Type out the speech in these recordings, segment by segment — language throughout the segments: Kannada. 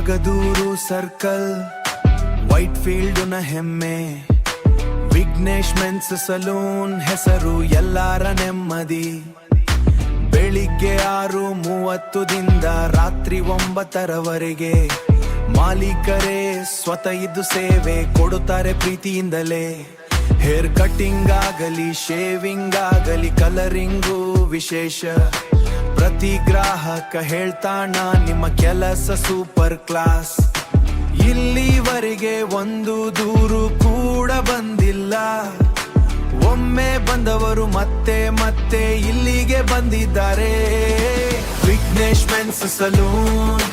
ಅಗದೂರು ಸರ್ಕಲ್ ವೈಟ್ ಫೀಲ್ಡ್ ನ ಹೆಮ್ಮೆ, ವಿಘ್ನೇಶ್ ಮೆನ್ಸ್ ಸಲೂನ್ ಹೆಸರು ಎಲ್ಲಾರ ನೆಮ್ಮದಿ. ಬೆಳಿಗ್ಗೆ 6:30ದಿಂದ ರಾತ್ರಿ 9ರವರೆಗೆ ಮಾಲೀಕರೇ ಸ್ವತಃ ಇದ್ದು ಸೇವೆ ಕೊಡುತ್ತಾರೆ ಪ್ರೀತಿಯಿಂದಲೇ. ಹೇರ್ ಕಟಿಂಗ್ ಆಗಲಿ, ಶೇವಿಂಗ್ ಆಗಲಿ, ಕಲರಿಂಗು ವಿಶೇಷ. ಪ್ರತಿ ಗ್ರಾಹಕ ಹೇಳ್ತಾಣ ನಿಮ್ಮ ಕೆಲಸ ಸೂಪರ್ ಕ್ಲಾಸ್. ಇಲ್ಲಿವರೆಗೆ ಒಂದು ದೂರು ಕೂಡ ಬಂದಿಲ್ಲ. ಒಮ್ಮೆ ಬಂದವರು ಮತ್ತೆ ಮತ್ತೆ ಇಲ್ಲಿಗೆ ಬಂದಿದ್ದಾರೆ. ವಿಘ್ನೇಶ್ ಮೆನ್ಸ್ ಸಲೂನ್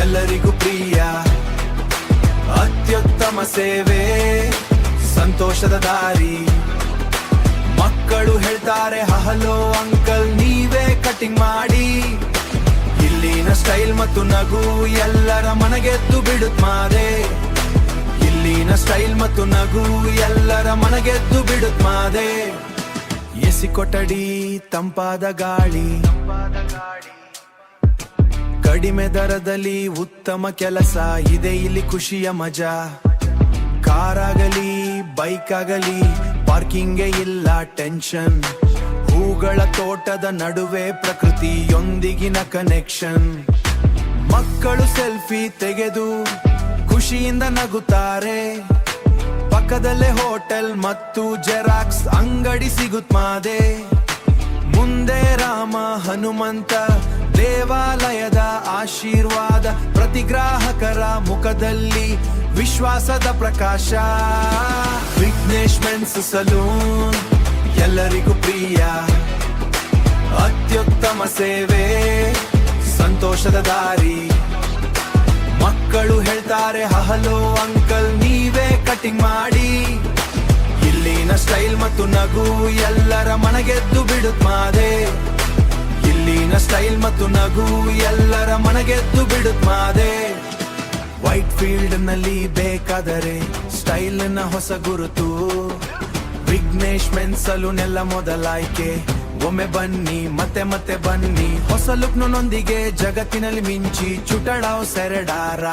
ಎಲ್ಲರಿಗೂ ಪ್ರಿಯ, ಅತ್ಯುತ್ತಮ ಸೇವೆ, ಸಂತೋಷದ ದಾರಿ. ಮಕ್ಕಳು ಹೇಳ್ತಾರೆ ಹಲೋ ಅಂಕಲ್ ನೀವೇ ಕಟಿಂಗ್ ಮಾಡಿ. ಇಲ್ಲಿನ ಸ್ಟೈಲ್ ಮತ್ತು ನಗು ಎಲ್ಲರ ಮನಗೆದ್ದು ಬಿಡುತ್ತ ಮಾದೆ. ಇಲ್ಲಿನ ಸ್ಟೈಲ್ ಮತ್ತು ನಗು ಎಲ್ಲರ ಮನಗೆದ್ದು ಬಿಡುತ್ತ ಮಾದೆ. ಎಸಿ ಕೊಠಡಿ, ತಂಪಾದ ಗಾಳಿ, ಕಡಿಮೆ ದರದಲ್ಲಿ ಉತ್ತಮ ಕೆಲಸ ಇದೆ ಇಲ್ಲಿ, ಖುಷಿಯ ಮಜಾ. ಕಾರಾಗಲಿ ಬೈಕ್ ಆಗಲಿ ಪಾರ್ಕಿಂಗೇ ಇಲ್ಲ ಟೆನ್ಷನ್. ಹೂಗಳ ತೋಟದ ನಡುವೆ ಪ್ರಕೃತಿಯೊಂದಿಗಿನ ಕನೆಕ್ಷನ್. ಮಕ್ಕಳು ಸೆಲ್ಫಿ ತೆಗೆದು ಖುಷಿಯಿಂದ ನಗುತ್ತಾರೆ. ಪಕ್ಕದಲ್ಲೇ ಹೋಟೆಲ್ ಮತ್ತು ಜೆರಾಕ್ಸ್ ಅಂಗಡಿ ಸಿಗುತ್ತ ಮಾದೆ. ಮುಂದೆ ರಾಮ ಹನುಮಂತ ದೇವಾಲಯದ ಆಶೀರ್ವಾದ. ಪ್ರತಿ ಗ್ರಾಹಕರ ಮುಖದಲ್ಲಿ ವಿಶ್ವಾಸದ ಪ್ರಕಾಶ. ವಿಘ್ನೇಶ್ ಮೆನ್ಸ್ ಸಲೂನ್ ಎಲ್ಲರಿಗೂ ಪ್ರಿಯ, ಅತ್ಯುತ್ತಮ ಸೇವೆ, ಸಂತೋಷದ ದಾರಿ. ಮಕ್ಕಳು ಹೇಳ್ತಾರೆ ಹಲೋ ಅಂಕಲ್ ನೀವೇ ಕಟಿಂಗ್ ಮಾಡಿ. ಇಲ್ಲಿನ ಸ್ಟೈಲ್ ಮತ್ತು ನಗು ಎಲ್ಲರ ಮನಗೆದ್ದು ಬಿಡುತ್ತ ಮಾದೆ. ಇಲ್ಲಿನ ಸ್ಟೈಲ್ ಮತ್ತು ನಗು ಎಲ್ಲರ ಮನಗೆದ್ದು ಬಿಡುತ್ತ ಮಾದೆ. ವೈಟ್ ಫೀಲ್ಡ್ ನಲ್ಲಿ ಬೇಕಾದರೆ ಸ್ಟೈಲ್ ನ ಹೊಸ ಗುರುತು. ವಿಘ್ನೇಶ್ ಮೆನ್ಸ್ ಸಲೂನ್ ಎಲ್ಲ ಮೊದಲಾಯ್ಕೆ. ಒಮ್ಮೆ ಬನ್ನಿ ಮತ್ತೆ ಮತ್ತೆ ಬನ್ನಿ, ಹೊಸ ಲುಕ್ ನೊಂದಿಗೆ ಜಗತ್ತಿನಲ್ಲಿ ಮಿಂಚಿ ಚುಟಳಾವ್ ಸೆರೆಡಾರ.